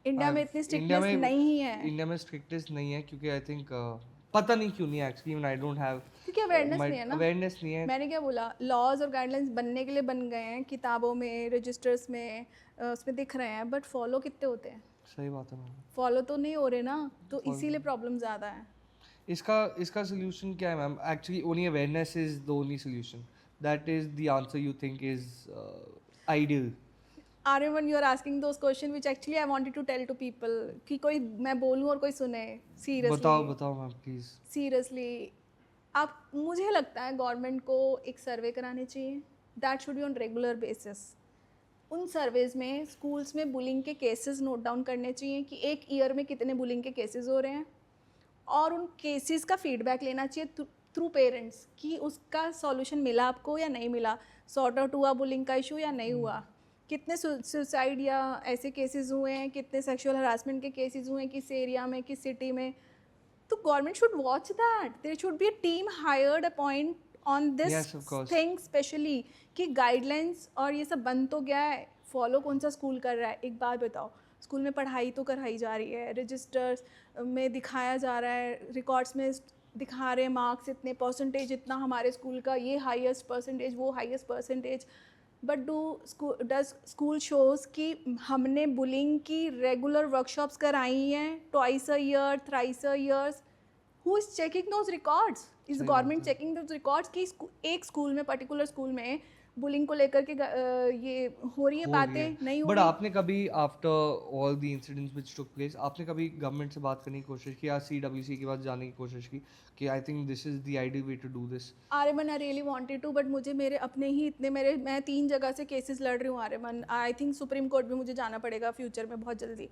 India में इतनी strictness नहीं है, इंडिया में स्ट्रिक्टनेस नहीं है क्योंकि आई थिंक पता नहीं क्यों नहीं actually, even I don't have क्योंकि अवेयरनेस नहीं है ना। अवेयरनेस नहीं है। मैंने क्या बोला, लॉज और गाइडलाइंस बनने के लिए बन गए हैं, किताबों में, रजिस्टर्स में, उसमें दिख रहे हैं, बट फॉलो कितने होते हैं? सही बात है मैम। फॉलो तो नहीं हो रहे ना, तो इसीलिए प्रॉब्लम ज़्यादा है। इसका सोल्यूशन क्या है ma'am? Actually only awareness is the only solution, that is the answer you think is ideal? Aryaman, you are asking those questions which actually I wanted to tell to people कि कोई मैं बोलूँ और कोई सुने। बताओ सीरियसली बताओ ma'am please. Seriously आप, मुझे लगता है गवर्नमेंट को एक सर्वे कराने चाहिए, that should be on regular basis. उन सर्वेज में स्कूल्स में बुलिंग के केसेस नोट डाउन करने चाहिए कि एक ईयर में कितने बुलिंग के केसेस हो रहे हैं, और उन केसेस का फीडबैक लेना चाहिए थ्रू पेरेंट्स कि उसका सॉल्यूशन मिला आपको या नहीं मिला, सॉर्ट आउट हुआ बुलिंग का इशू या नहीं हुआ, कितने सुसाइड या ऐसे केसेस हुए हैं, कितने सेक्सुअल हरासमेंट के केसेस हुए हैं किस एरिया में, किस सिटी में। तो government should watch that, there should be a team hired appoint on this Yes, of course. Thing specially, कि गाइडलाइंस और ये सब बंद तो गया है, फॉलो कौन सा स्कूल कर रहा है? एक बात बताओ, स्कूल में पढ़ाई तो कराई जा रही है, रजिस्टर्स में दिखाया जा रहा है, रिकॉर्ड्स में दिखा रहे हैं मार्क्स इतने, परसेंटेज इतना हमारे स्कूल का, ये हाईएस्ट परसेंटेज, वो highest percentage, but does school shows कि हमने बुलिंग की रेगुलर वर्कशॉप्स कराई हैं, twice a year, thrice a years? Who is checking those records? Is government checking those records कि एक स्कूल में, पर्टिकुलर स्कूल में बुलिंग को लेकर के ये हो रही है बातें, नहीं हो बट रही? आपने कभी after all the incidents which took place, आपने कभी गवर्नमेंट से बात करने की कोशिश की या CWC के पास जाने की कोशिश की कि I think this is the ideal way to do this? Aryaman, I really wanted to, but मुझे मेरे अपने ही इतने, मैं 3 जगह से केसेस लड़ रही हूँ Aryaman. I think supreme court भी मुझे जाना पड़ेगा फ्यूचर में बहुत जल्दी।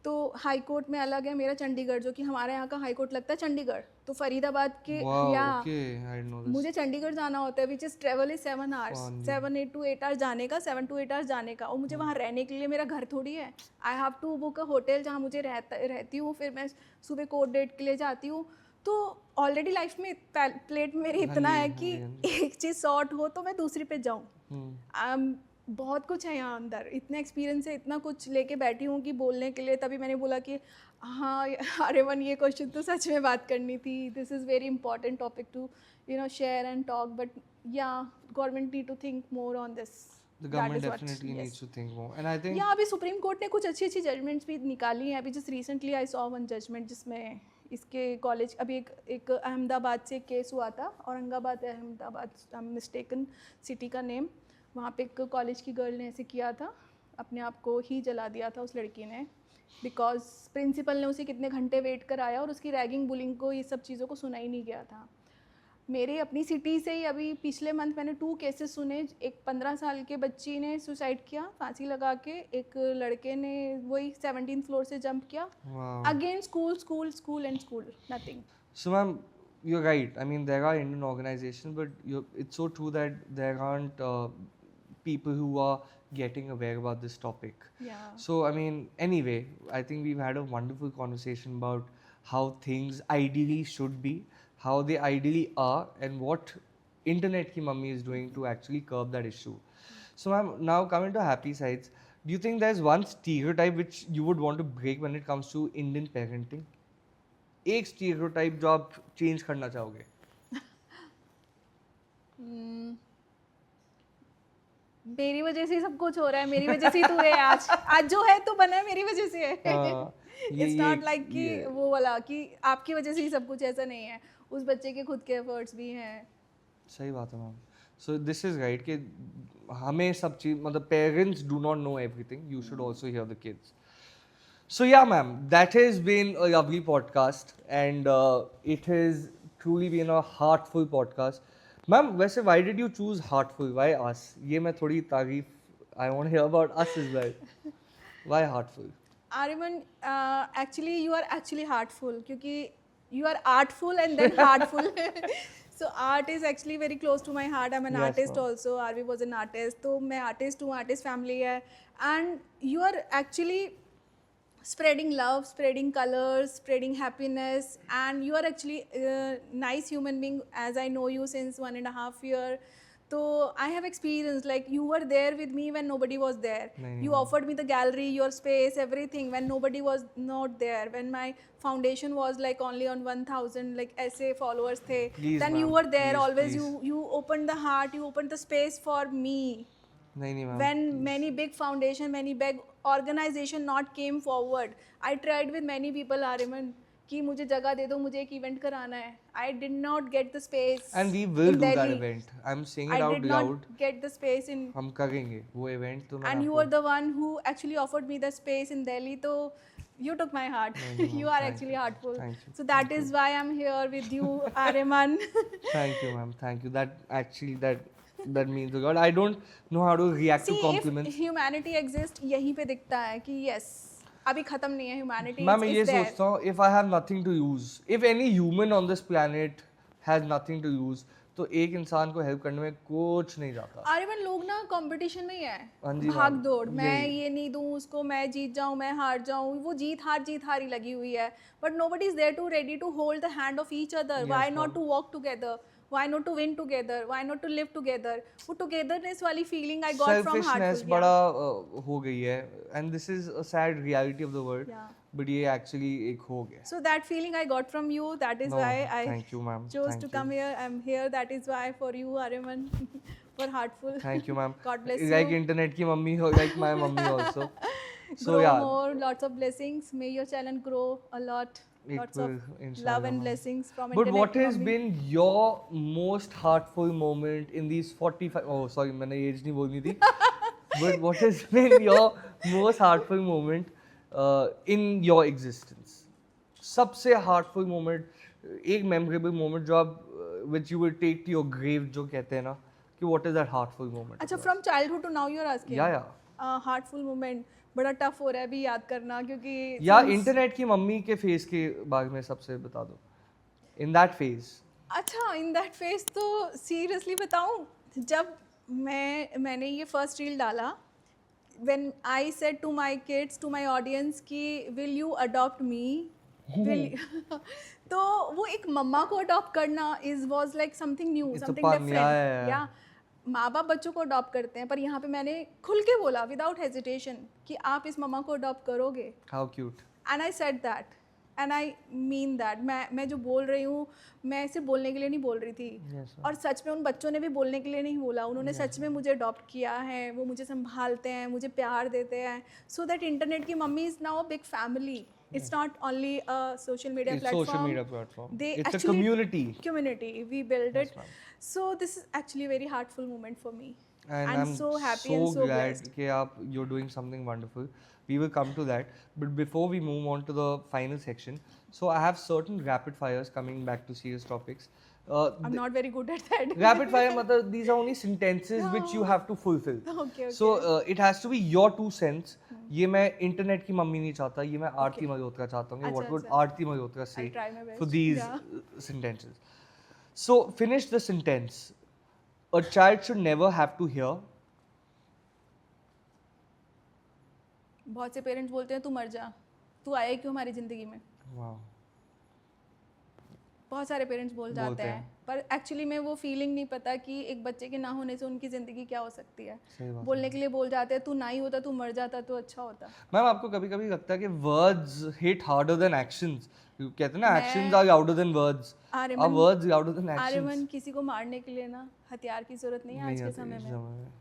तो हाई कोर्ट में अलग है मेरा, चंडीगढ़, जो कि हमारे यहाँ का हाई कोर्ट लगता है चंडीगढ़, तो फरीदाबाद के, वाओ, या okay, I didn't know this. मुझे चंडीगढ़ जाना होता है, which is travel is 7 hours, Fun. 7 to 8 hours जाने का, 7 to 8 आवर्स जाने का, और मुझे वहाँ रहने के लिए, मेरा घर थोड़ी है, I have to book a hotel जहाँ मुझे रहती हूँ, फिर मैं सुबह कोर्ट डेट के लिए जाती हूँ। तो ऑलरेडी लाइफ में प्लेट मेरी हाँ इतना जी, है हाँ कि जी, हाँ जी। एक चीज़ सॉर्ट हो तो मैं दूसरी पे जाऊँ। हम्म। बहुत कुछ है यहाँ अंदर, इतना एक्सपीरियंस है, इतना कुछ लेके बैठी हूँ कि बोलने के लिए, तभी मैंने बोला कि हाँ आर्यमन, ये क्वेश्चन तो सच में बात करनी थी, this is very important topic to share and talk, but yeah government need to think more on this. The government definitely needs to think more, and I think या अभी सुप्रीम कोर्ट ने कुछ अच्छी अच्छी जजमेंट्स भी निकाली हैं, अभी just recently I saw one judgement जिसमें इसके कॉलेज, अभी एक अहमदाबाद से केस हुआ था, Aurangabad Ahmedabad, I am mistaken city का नेम, वहाँ पे एक कॉलेज की गर्ल ने ऐसे किया था, अपने आप को ही जला दिया था उस लड़की ने, बिकॉज प्रिंसिपल ने उसे कितने घंटे वेट कराया और उसकी रैगिंग बुलिंग को, ये सब चीज़ों को सुना ही नहीं गया था। मेरे अपनी सिटी से ही अभी पिछले मंथ मैंने 2 केसेस सुने, एक 15 साल के बच्ची ने सुसाइड किया फांसी लगा के, एक लड़के ने वही 17th फ्लोर से जंप किया, wow. Again school school school and school, nothing. So, ma'am, you're right. I mean, there are Indian organizations, but it's so true that there aren't people who are getting aware about this topic. Yeah. So, I mean, anyway, I think we've had a wonderful conversation about how things ideally should be, how they ideally are, and what internet ki mummy is doing to actually curb that issue. So, ma'am, now coming to happy sides, do you think there's one stereotype which you would want to break when it comes to Indian parenting? एक stereotype जो आप change करना चाहोगे? मेरी वजह से ही सब कुछ हो रहा है, मेरी वजह से ही तू है आज, आज जो है तू बना है मेरी वजह से है। इट्स नॉट लाइक कि वो वाला कि आपकी वजह से ही सब कुछ, ऐसा नहीं है, उस बच्चे के खुद के एफर्ट्स भी हैं। सही बात है ma'am. So this is right कि हमें सब चीज, मतलब parents do not know everything, you should also here the kids. So yeah, ma'am, that has been a lovely podcast, and it has truly been a heartful podcast. Ma'am, वैसे why did you choose heartful? Why us? ये मैं थोड़ी तारीफ, I want to hear about us as well. Why heartful? Ariman, actually you are actually heartful क्योंकि you are artful and then heartful. So art is actually very close to my heart. I'm an Yes, artist ma'am. also. Arvi was an artist. तो मैं artist हूँ, artist family है, and you are actually spreading love, spreading colors, spreading happiness, and you are actually a nice human being as I know you since 1.5 years. तो I have experience like you were there with me when nobody was there, नहीं, you offered me the gallery, your space, everything when nobody was not there, when my foundation was like only on 1000 like ऐसे followers थे, Please, then you ma'am, were there please, always, please. you opened the heart, you opened the space for me. नहीं ma'am, When many big foundation, many big organization not came forward, I tried with many people, Ariman, कि मुझे जगह दे दो, मुझे एक event कराना है. I did not get the space. and we will in do that Delhi. event. I'm saying I it out did loud. not get the space in. हम करेंगे वो event तो मैं And you आपको were the one who actually offered me the space in Delhi. So you took my heart. No, You are thank actually you. heartful. Thank you. So that is why I'm here with you, Ariman. Thank you, ma'am. Thank you. That actually that means a lot. I don't know how to react See, to if compliments. humanity exists, यहीं पे दिखता है कि yes, अभी खत्म नहीं है humanity. Ma'am मैं it's ये there. सोचता हूँ if I have nothing to use, if any human on this planet has nothing to use, तो एक इंसान को हेल्प करने में कुछ नहीं जाता. आर्यमन लोग ना कंपटीशन में ही है, हाँ जी, भाग मैम, दौड़, मैं यही. ये नहीं दूं उसको, मैं जीत जाऊं, मैं हार जाऊं, वो जीत हार ही लगी हुई है. But nobody is there to ready to hold the hand of each other. Yes, why ma'am. Not to walk together, why not to win together, why not to live together. वो टुगेदरनेस वाली feeling I got from Selfishness heartful. बड़ा हो गई है and this is a sad reality of the world. Yeah. But ये actually एक हो गया. So that feeling I got from you, that is No, why I thank you, ma'am. chose Thank to you. come here. I'm here, that is why for you, Ariman, for heartful. Thank you, ma'am. God bless Like you. internet की mummy हो, like my mummy also. So Grow yeah, more, lots of blessings. May your channel grow a lot. it Lots will, of inshallah, love and ma'am. blessings from But internet. what has mummy. been your most heartful moment in these 45? Oh, sorry, मैंने age नहीं बोलनी थी. But what has been your most heartful moment in your existence? सबसे heartful moment, एक memorable moment जो आप which you will take to your grave, जो कहते हैं ना कि what is that heartful moment? अच्छा, from childhood to now you're asking. Yeah. Heartful moment. बड़ा टफ हो रहा है अभी याद करना, क्योंकि या since- इंटरनेट की मम्मी के फेस के बारे में सबसे बता दो. In that phase. अच्छा, इन दैट फेज तो सीरियसली बताऊं, जब मैंने ये फर्स्ट रील डाला, when I said to my kids, to my audience कि विल यू अडॉप्ट मी, तो वो एक मम्मा को अडॉप्ट करना was like something new, It's a something fun, different. yeah. या माँ बाप बच्चों को अडॉप्ट करते हैं, पर यहाँ पे मैंने खुल के बोला विदाउट हेजिटेशन कि आप इस मम्मा को अडॉप्ट करोगे. How cute. And I said that and I mean that. मैं जो बोल रही हूँ, मैं सिर्फ बोलने के लिए नहीं बोल रही थी. Yes, ma'am. और सच में उन बच्चों ने भी बोलने के लिए नहीं बोला, उन्होंने सच में मुझे अडॉप्ट किया है, वो मुझे संभालते हैं, मुझे प्यार देते हैं. सो दैट इंटरनेट की mummy is now a big family. It's not only a social media It's platform. social media platform. They It's a actually- community. Community. We build Yes, it. ma'am. So this is actually a very heartful moment for me. And I'm so happy and so glad blessed. कि आप you're doing something wonderful. We will come to that. But before we move on to the final section, so I have certain rapid fires coming back to serious topics. I'm not very good at that. Rapid fire मतलब these are only sentences which you have to fulfill. Okay. So it has to be your 2 cents. ये मैं internet की mummy नहीं चाहता, ये मैं आरती मल्होत्रा चाहता हूँ. What would Aarti Malhotra say I'll try my best. for these Yeah. sentences? So finish the sentence. A child should never have to hear. बहुत से पेरेंट्स बोलते हैं तू मर जा, तू आया क्यों हमारी ज़िंदगी में. Wow. बहुत सारे पेरेंट्स बोलते बोलते हैं, हैं. पर एक्चुअली में वो फीलिंग नहीं पता कि एक बच्चे के ना होने से उनकी ज़िंदगी क्या हो सकती है. सही बात. बोलने के लिए बोल जाते हैं तू ना ही होता, तू मर जाता तो अच्छा होता. मैम आपको कभी-कभी लगता है कि words hit harder than actions. कहते हैं ना मैं- actions are louder than words. Are Aryaman words louder than actions? Aryaman किसी को मारने के लिए ना हथियार की ज़रूरत नहीं है आज के आती समय इस में. समय में.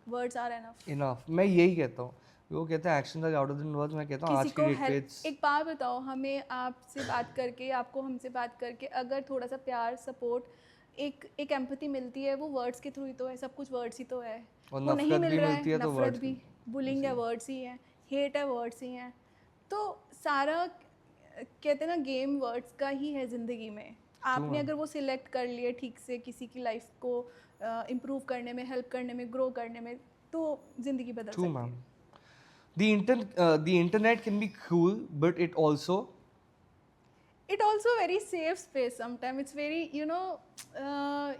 Words are enough. Enough. मैं यही कहता हूँ. वो कहते हैं actions are louder than words. मैं कहता हूँ आज किसी की को डेट पे हेल्प, it's एक बात बताओ, हमें आपसे बात करके, आपको हमसे बात करके अगर थोड़ा सा प्यार, सपोर्ट, एक एम्पैथी मिलती है, वो वर्ड्स के थ्रू ही तो है. सब कुछ वर्ड्स ही तो है. और वो नहीं नफरत मिल भी रहा मिलती है तो नफरत words भी, बुलिंग है वर्ड्स ही है, हेट है वर्ड्स ही हैं. तो सारा कहते हैं ना गेम वर्ड्स का ही है ज़िंदगी में. आपने अगर वो सिलेक्ट कर लिए ठीक से किसी की लाइफ को इम्प्रूव करने में, हेल्प करने में, ग्रो करने में, तो ज़िंदगी बदल true, सकती ma'am. है. The internet can be cruel, but it also It also very safe space sometimes. It's very,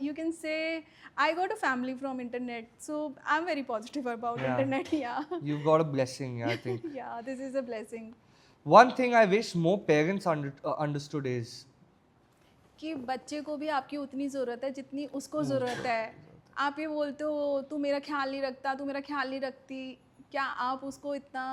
you can say, I got a family from internet, so I'm very positive about Yeah. internet. Yeah. you've got a blessing, I think. Yeah, this is a blessing. One thing I wish more parents understood is कि बच्चे को भी आपकी उतनी ज़रूरत है जितनी उसको ज़रूरत है. आप ये बोलते हो तू मेरा ख्याल नहीं रखता, तू मेरा ख्याल नहीं रखती, क्या आप उसको इतना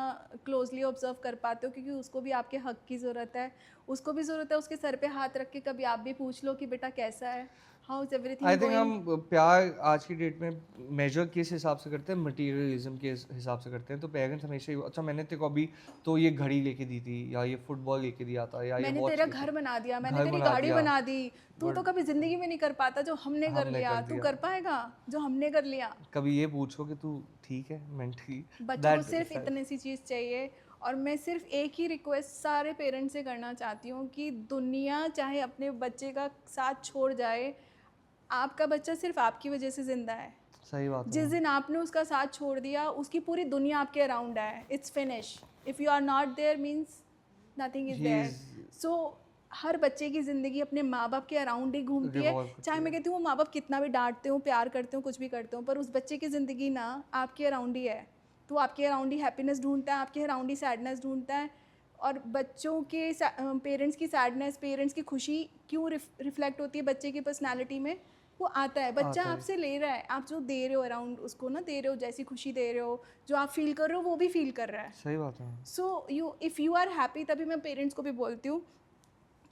क्लोजली ऑब्जर्व कर पाते हो? क्योंकि उसको भी आपके हक की ज़रूरत है, उसको भी ज़रूरत है उसके सर पे हाथ रख के कभी आप भी पूछ लो कि बेटा कैसा है, how is everything I think going. हम प्यार आज की डेट में मेजर किस हिसाब से करते हैं, मटेरियलिज्म के हिसाब से करते हैं। तो पेरेंट्स हमेशा अच्छा मैंने तेरे को अभी तो ये घड़ी लेके दी थी, या ये फुटबॉल लेके दिया था, या ये मैंने वॉच तेरा घर बना दिया, मैंने तेरी बना गाड़ी दिया, बना दी, तू तो but कभी ज़िंदगी में नहीं कर पाता जो हमने कर हमने लिया, कर तू दिया। कर पाएगा जो हमने कर लिया? कभी ये पूछो कि तू ठीक है मेंटली, बच्चों को सिर्फ इतनी सी चीज़ चाहिए। और मैं सिर्फ एक ही रिक्वेस्ट सारे पेरेंट्स से करना चाहती हूँ कि दुनिया चाहे अपने बच्चे का साथ छोड़ जाए, आपका बच्चा सिर्फ आपकी वजह से ज़िंदा है। सही बात है जिस दिन आपने उसका साथ छोड़ दिया, उसकी पूरी दुनिया आपके अराउंड है, it's finish. If you are not there means nothing is there. He's so हर बच्चे की ज़िंदगी अपने माँ बाप के अराउंड ही घूमती है। revolve करती चाहे मैं कहती हूँ वो माँ बाप कितना भी डांटते हो, प्यार करते हो, कुछ भी करते हो, पर उस बच्चे की ज़िंदगी ना आपके अराउंड ही है। तो आपके अराउंड ही हैप्पीनेस ढूंढता है, आपके अराउंड ही सैडनेस ढूंढता है। और बच्चों के पेरेंट्स की सैडनेस, पेरेंट्स की खुशी क्यों रिफ्लेक्ट होती है बच्चे की पर्सनैलिटी में? वो आता है, बच्चा आता है। आपसे ले रहा है, आप जो दे रहे हो अराउंड उसको ना दे रहे हो, जैसी खुशी दे रहे हो, जो आप फील कर रहे हो वो भी फील कर रहा है। सही बात है। So you if you are happy, तभी मैं पेरेंट्स को भी बोलती हूँ,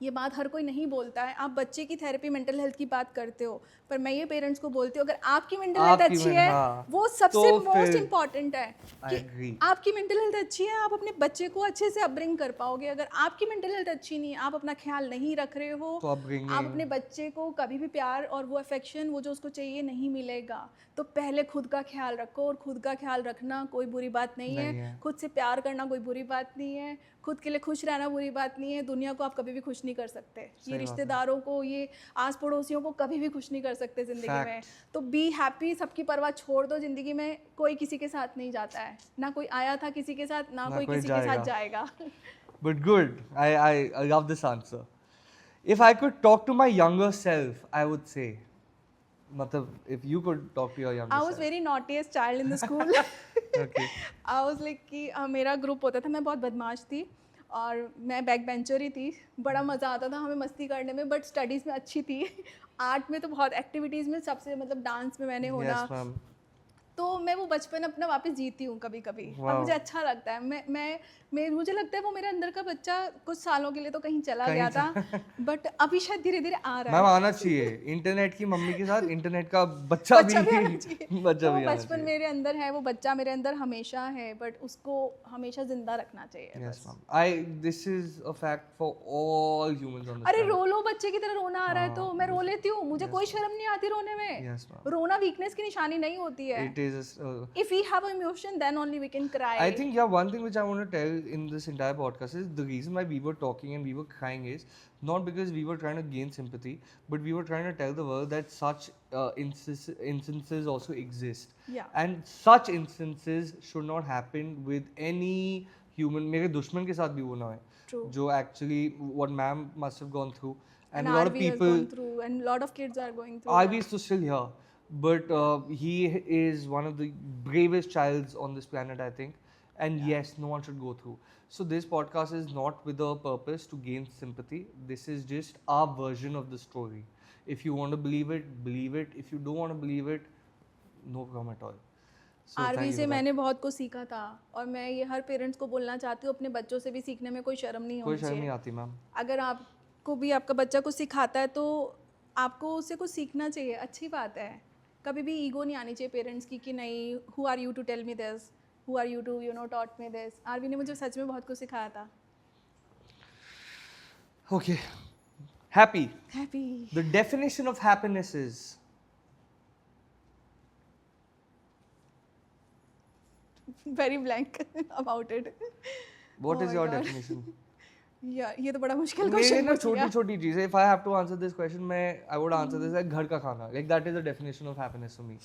ये बात हर कोई नहीं बोलता है। आप बच्चे की थेरेपी मेंटल हेल्थ की बात करते हो, पर मैं ये पेरेंट्स को बोलती हूँ अगर आपकी मेंटल हेल्थ आपकी अच्छी में है, हाँ, वो सबसे तो मोस्ट फिर इम्पॉर्टेंट है आई कि एग्री। आपकी मेंटल हेल्थ अच्छी है, आप अपने बच्चे को अच्छे से अपब्रिंग कर पाओगे। अगर आपकी मेंटल हेल्थ अच्छी नहीं है, आप अपना ख्याल नहीं रख रहे हो, तो आप अपब्रिंगिंग अपने बच्चे को कभी भी प्यार और वो अफेक्शन, वो जो उसको चाहिए, नहीं मिलेगा। तो पहले खुद का ख्याल रखो, और खुद का ख्याल रखना कोई बुरी बात नहीं नहीं है, है। खुद से प्यार करना कोई बुरी बात नहीं है, खुद के लिए खुश रहना बुरी बात नहीं है। दुनिया को आप कभी भी खुश नहीं कर सकते, ये सही बात है। रिश्तेदारों को, ये आस पड़ोसियों को कभी भी खुश नहीं कर सकते ज़िंदगी में। Fact. तो बी हैप्पी, सबकी परवाह छोड़ दो। ज़िंदगी में कोई किसी के साथ नहीं जाता है, ना कोई आया था किसी के साथ, ना ना कोई कोई किसी के साथ जाएगा। But good. I love this answer. If I could talk to my younger self, I would say, matlab, if you could talk to your younger I was self. Very naughtiest child in the school. Okay. I was like कि मेरा group होता था, मैं बहुत बदमाश थी और मैं बैक बेंचर ही थी। बड़ा मज़ा आता था हमें मस्ती करने में, बट स्टडीज़ में अच्छी थी। आर्ट में तो बहुत, एक्टिविटीज़ में सबसे, मतलब डांस में मैंने होना। Yes, ma'am. तो मैं वो बचपन अपना वापस जीती हूँ कभी कभी, और Wow. मुझे अच्छा लगता है। मैं मुझे लगता है वो मेरे अंदर का बच्चा कुछ सालों के लिए तो कहीं चला कहीं गया था, बट अभी शायद धीरे धीरे आ रहा मैम है। आना चाहिए इंटरनेट की मम्मी के साथ, इंटरनेट का बच्चा भी बच्चा भी आना चाहिए। बच्चा तो वो भी आना बचपन चाहिए। मेरे अंदर है, वो बच्चा मेरे अंदर हमेशा है, बट उसको हमेशा जिंदा रखना चाहिए Yes, बस। ma'am. This is a fact for all humans on this अरे planet. रो लो, बच्चे की तरह रोना आ रहा है तो हाँ, मैं रो लेती हूँ, मुझे yes, कोई शर्म नहीं आती रोने में। Yes, ma'am. रोना वीकनेस की निशानी नहीं होती है। It is. If we have emotion then only we can cry. I think yeah. One thing which I want to tell in this entire podcast is the reason why we were talking and we were crying is not because we were trying to gain sympathy, but we were trying to tell the world that such instances also exist, या and such instances should not happen with any human. मेरे दुश्मन के साथ भी वो ना है. True. जो actually what ma'am must have gone through, and And a lot of RV has people. gone through, and a lot of kids are going through. RV is still here, but he is one of the bravest childs on this planet, I think. And yes, no one should go through. So this podcast is not with a purpose to gain sympathy. This is just our version of the story. If you want to believe it, believe it. If you don't want to believe it, no problem at all. So Aarvi thank you से for that. मैंने बहुत कुछ सीखा था, और मैं ये हर parents को बोलना चाहती हूँ, अपने बच्चों से भी सीखने में कोई शर्म नहीं कोई होनी शर्म नहीं चाहिए। आती मैम. अगर आपको भी आपका बच्चा कुछ सिखाता है तो आपको उससे कुछ सीखना चाहिए, अच्छी बात है। कभी भी ईगो नहीं आनी चाहिए पेरेंट्स की कि नहीं, who are you to tell me this, who are you to taught me this. Aarvi ने मुझे सच में बहुत कुछ सिखाया था। Okay. Happy. Happy. The definition of happiness is. Very blank about it. What Oh is my your God. definition? या ये तो बड़ा मुश्किल मेरे क्वेश्चन ना पूछ छोटी लिया। छोटी चीजें, if I have to answer this question, मैं I would answer this like घर का खाना, like that is the definition of happiness for me.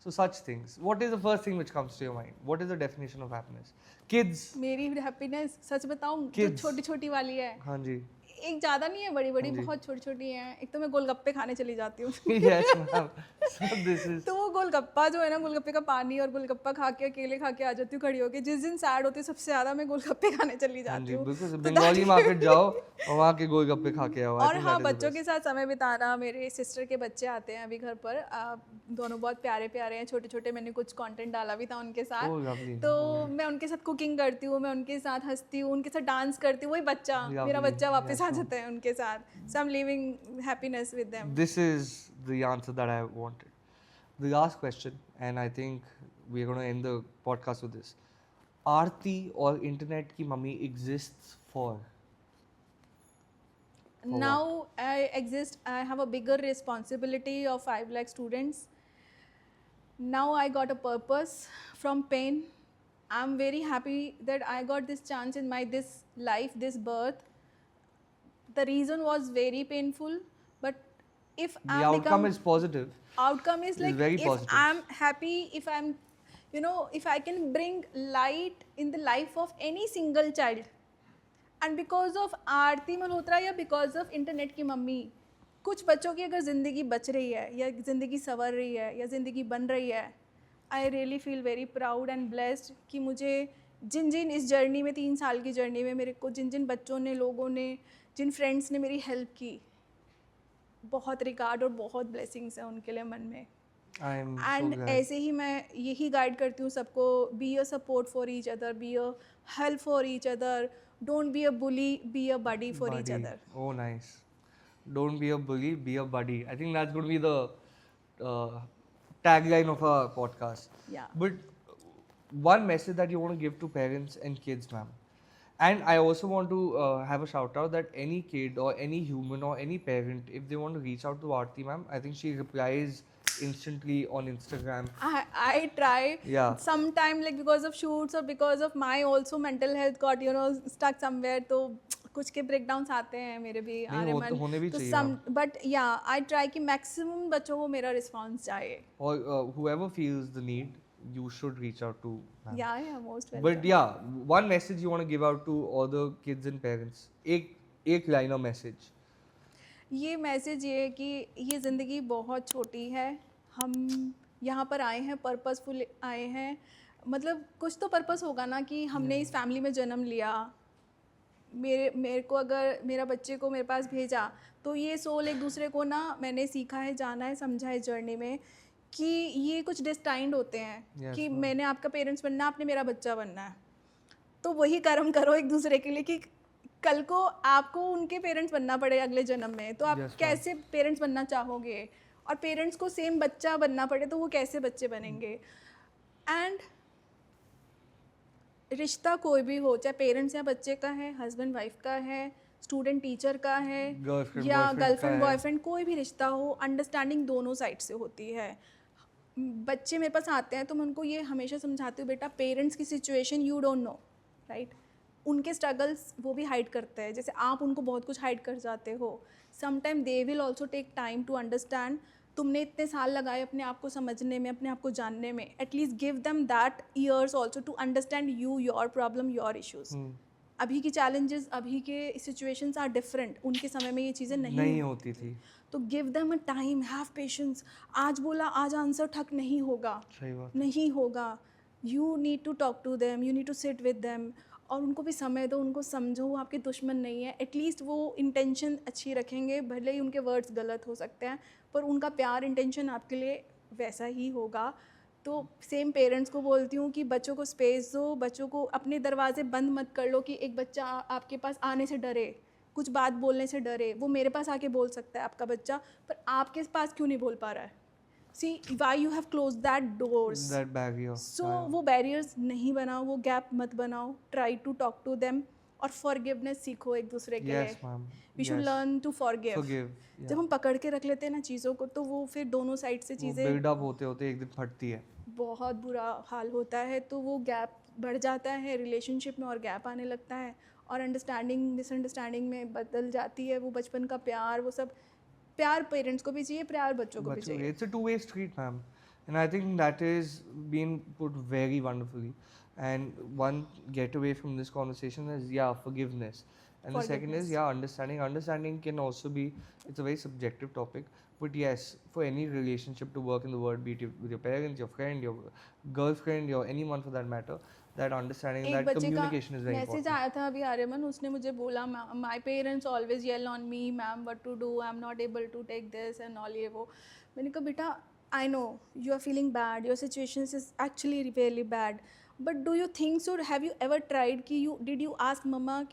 So such things. What is the first thing which comes to your mind? What is the definition of happiness? Kids. मेरी happiness सच बताऊं जो Kids. छोटी छोटी वाली है, हाँ जी. एक ज़्यादा नहीं है, बड़ी बड़ी हाँ जी। बहुत छोटी छोटी हैं। एक तो मैं गोलगप्पे खाने चली जाती हूँ Yes, ma'am. So this is तो वो गोलगप्पा जो है ना, गोलगप्पे का पानी और गोलगप्पा खा के अकेले खा के आ जाती हूँ खड़ी होके। जिस दिन सैड होती हूँ सबसे ज़्यादा मैं गोलगप्पे खाने चली हाँ जाती जी, हूँ। बिल्कुल तो बंगाली मार्केट जाओ और वहाँ के गोलगप्पे खा के आओ। आई और थिंक हाँ, दैट इज द बच्चों के बेस्ट। साथ समय बिताना, मेरे सिस्टर के बच्चे आते हैं अभी घर पर, दोनों बहुत प्यारे प्यारे हैं, छोटे छोटे। मैंने कुछ कंटेंट डाला भी था उनके साथ। ओह लवली। तो मैं उनके साथ कुकिंग करती हूँ, मैं उनके साथ हंसती हूँ, उनके साथ डांस करती हूँ। वही बच्चा, मेरा Lovely. बच्चा वापस Yes, आ ma'am. जाता है उनके साथ। So I am living happiness with them. This is the answer that I wanted. The last question, and I think we're going to end the podcast with this. आरती और internet की mummy exists for what? Now I exist, I have a bigger responsibility of 5 lakh students. Now I got a purpose from pain. I'm very happy that I got this chance in my this life, this birth. The reason was very painful, but if The I'm outcome become is positive. outcome is It's like, very if positive. I'm happy, if I'm, you know, if I can bring light in the life of any single child, and because of Aarti Malhotra या because of internet की मम्मी, कुछ बच्चों की अगर ज़िंदगी बच रही है या ज़िंदगी संवर रही है या ज़िंदगी बन रही है, I really feel very proud and blessed कि मुझे जिन जिन इस जर्नी में, 3 साल की जर्नी में, मेरे को जिन जिन बच्चों ने, लोगों ने, जिन फ्रेंड्स ने मेरी हेल्प की, बहुत रिगार्ड और बहुत ब्लेसिंग्स हैं उनके लिए मन में। I am so and glad. ऐसे ही मैं यही गाइड करती हूँ सबको, be a support for each other, be a help for each other, don't be a bully, be a buddy for each Buddy. Other. Oh, nice. Don't be a bully, be a buddy. I think that's going to be the tagline of our podcast. या But one message that you want to give to parents and kids, ma'am. And I also want to have a shout out that any kid or any human or any parent, if they want to reach out to Aarti, ma'am, I think she replies instantly on Instagram. I try Yeah. sometime, like because of shoots or because of my also mental health got, you know, stuck somewhere, तो कुछ के breakdowns आते हैं मेरे भी, नहीं, आने तो होने भी मन, तो चाहिए, some, ma'am. but yeah, I try कि maximum बच्चों को मेरा response जाए। Or whoever feels the need, you should reach out to, ma'am. Yeah, most welcome. But yeah, one message you want to give out to all the kids and parents. एक liner message. ये message ये है कि ये ज़िंदगी बहुत छोटी है, हम यहाँ पर आए हैं, पर्पसफुल आए हैं, मतलब कुछ तो पर्पस होगा ना कि हमने इस फैमिली में जन्म लिया। मेरे को अगर मेरा बच्चे को मेरे पास भेजा, तो ये सोल एक दूसरे को ना, मैंने सीखा है, जाना है, समझा है जर्नी में कि ये कुछ डिस्टाइंड होते हैं। Yes, कि ma'am. मैंने आपका पेरेंट्स बनना, आपने मेरा बच्चा बनना है, तो वही कर्म करो एक दूसरे के लिए कि कल को आपको उनके पेरेंट्स बनना पड़े अगले जन्म में, तो आप Yes, ma'am. कैसे पेरेंट्स बनना चाहोगे, और पेरेंट्स को सेम बच्चा बनना पड़े तो वो कैसे बच्चे बनेंगे। एंड रिश्ता कोई भी हो, चाहे पेरेंट्स या बच्चे का है, हस्बैंड वाइफ का है, स्टूडेंट टीचर का है, Girlfriend, या boyfriend का गर्लफ्रेंड है। बॉयफ्रेंड, कोई भी रिश्ता हो, अंडरस्टैंडिंग दोनों साइड से होती है। बच्चे मेरे पास आते हैं तो मैं उनको ये हमेशा समझाती हूँ, बेटा पेरेंट्स की situation you don't know, right. उनके स्ट्रगल्स वो भी हाइड करते हैं, जैसे आप उनको बहुत कुछ हाइड कर जाते हो। Sometime they will also take time to understand. तुमने इतने साल लगाए अपने आप को समझने में, अपने आप को जानने में, at least give them that years also to understand you, your problem, your issues. अभी की चैलेंजेस, अभी के सिचुएशंस आर डिफरेंट, उनके समय में ये चीज़ें नहीं होती थी। तो give them a time, have patience. आज बोला आज आंसर ठक नहीं होगा, सही बात। नहीं होगा। You need to talk to them, you need to sit with them, और उनको भी समय दो, उनको समझो, वो आपके दुश्मन नहीं है। एटलीस्ट वो इंटेंशन अच्छी रखेंगे, भले ही उनके वर्ड्स गलत हो सकते हैं, पर उनका प्यार, इंटेंशन आपके लिए वैसा ही होगा। तो सेम पेरेंट्स को बोलती हूँ कि बच्चों को स्पेस दो, बच्चों को अपने दरवाजे बंद मत कर लो कि एक बच्चा आपके पास आने से डरे, कुछ बात बोलने से डरे। वो मेरे पास आके बोल सकता है आपका बच्चा, पर आपके पास क्यों नहीं बोल पा रहा है। See why you have close that doors, That barrier. So वो बैरियर्स नहीं बनाओ, वो गैप मत बनाओ। Try to talk to them, और फॉरगिवनेस सीखो एक दूसरे के Yes, लिए। ma'am. We should Yes. Learn to forgive. Forgive. जब Yeah. हम पकड़ के रख लेते हैं ना चीज़ों को, तो वो फिर दोनों साइड से वो चीज़ें build up होते होते एक दिन फटती है। बहुत बुरा हाल होता है, तो वो गैप बढ़ जाता है रिलेशनशिप में, और गैप आने लगता है, और अंडरस्टैंडिंग मिसअंडरस्टैंडिंग में बदल जाती है। वो बचपन का प्यार, वो सब प्यार पेरेंट्स को भी चाहिए, प्यार बच्चों को भी चाहिए। It's a two-way street, ma'am. And I think that is being put very wonderfully. And one getaway from this conversation is, yeah, forgiveness. And the second is, Forgiveness. yeah, understanding. Understanding can also be, it's a very subjective topic. But yes, for any relationship to work in the world, be it with your parents, your friend, your girlfriend, your anyone for that matter, that understanding, एक that बच्चे का communication is very message important. आया था अभी आर्यमन, उसने मुझे बोला my parents always yell on me ma'am what to do, I am not able to take this and all ये वो. मैंने कहा बेटा I know you are feeling bad, your situation is actually really bad, but do you think so, have you ever tried कि you did you ask मम्मा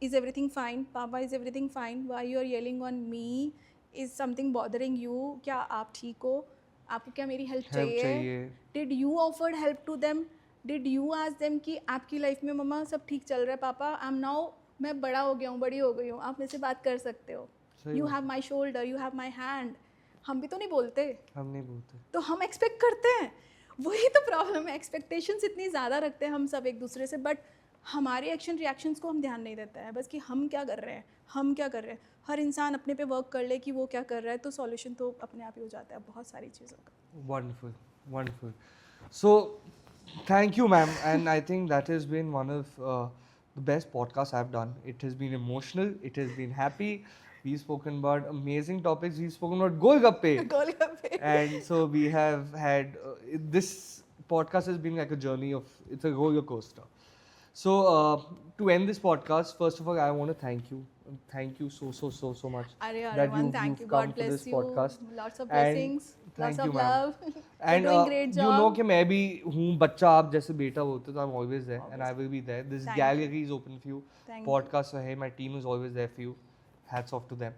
is everything fine, पापा is everything fine, why you are yelling on me, is something bothering you, क्या आप ठीक हो, आपको क्या मेरी हेल्प Help चाहिए. चाहिए. Did you offered help to them, did you ask them कि आपकी लाइफ में मम्मा सब ठीक चल रहा है, पापा आई एम नाउ, मैं बड़ा हो गया हूँ, बड़ी हो गई हूँ, आप मेरे से बात कर सकते हो, सही यू बात. Have my shoulder, you have my hand. हम भी तो नहीं बोलते, हम नहीं बोलते. तो हम एक्सपेक्ट करते हैं. वही तो प्रॉब्लम है, एक्सपेक्टेशंस इतनी ज़्यादा रखते हैं हम सब एक दूसरे से, बट हमारे एक्शन रिएक्शंस को हम ध्यान नहीं देते हैं, बस कि हम क्या कर रहे हैं, हम क्या कर रहे हैं. हर इंसान अपने पे वर्क कर ले कि वो क्या कर रहा है, तो सॉल्यूशन तो अपने आप ही हो जाता है बहुत सारी चीज़ों का. Wonderful, wonderful. So, thank you, ma'am. And I think that has been one of the best podcasts I've done. It has been emotional. It has been happy. We've spoken about amazing topics. We've spoken about Golgappe. Golgappe. And so we have had this podcast has been like a journey of, it's a roller coaster. So to end this podcast, first of all, I want to thank you so much अरे that Aryaman, thank you, you've come God to bless this you, podcast. lots of And blessings, lots thank you, of ma'am. love. You're And doing great you know job. कि मैं भी हूँ बच्चा, आप जैसे बेटा होते तो I'm always there and I will be there. This Thank you. gallery is open for you. Thank you. Podcast है, my team is always there for you. Hats off to them.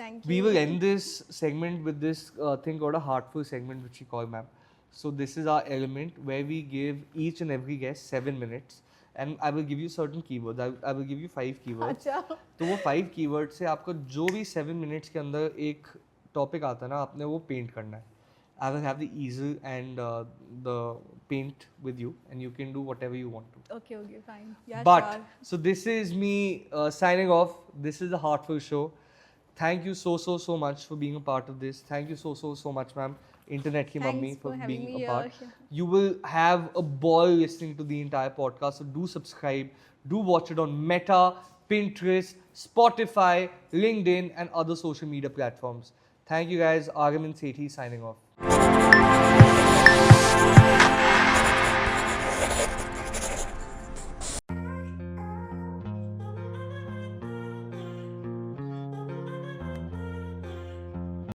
Thank you. We will end this segment with this thing called a heartful segment, which we call, ma'am. So this is our element where we give each and every guest 7 minutes, and I will give you certain keywords. I will give you 5 keywords. अच्छा. तो वो 5 keywords से आपको जो भी 7 minutes के अंदर एक टॉपिक आता है ना, आपने वो पेंट करना है. I will have the easel and the paint with you, and you can do whatever you want to. Okay, fine. Yeah, But sure. so this is me signing off. This is the Heartful Show. Thank you so much for being a part of this. Thank you so much, ma'am. Internet ki mummy Thanks for for having being me a part. here. You will have a ball listening to the entire podcast. So do subscribe. Do watch it on Meta, Pinterest, Spotify, LinkedIn, and other social media platforms. Thank you guys. Arvind Sethi signing off.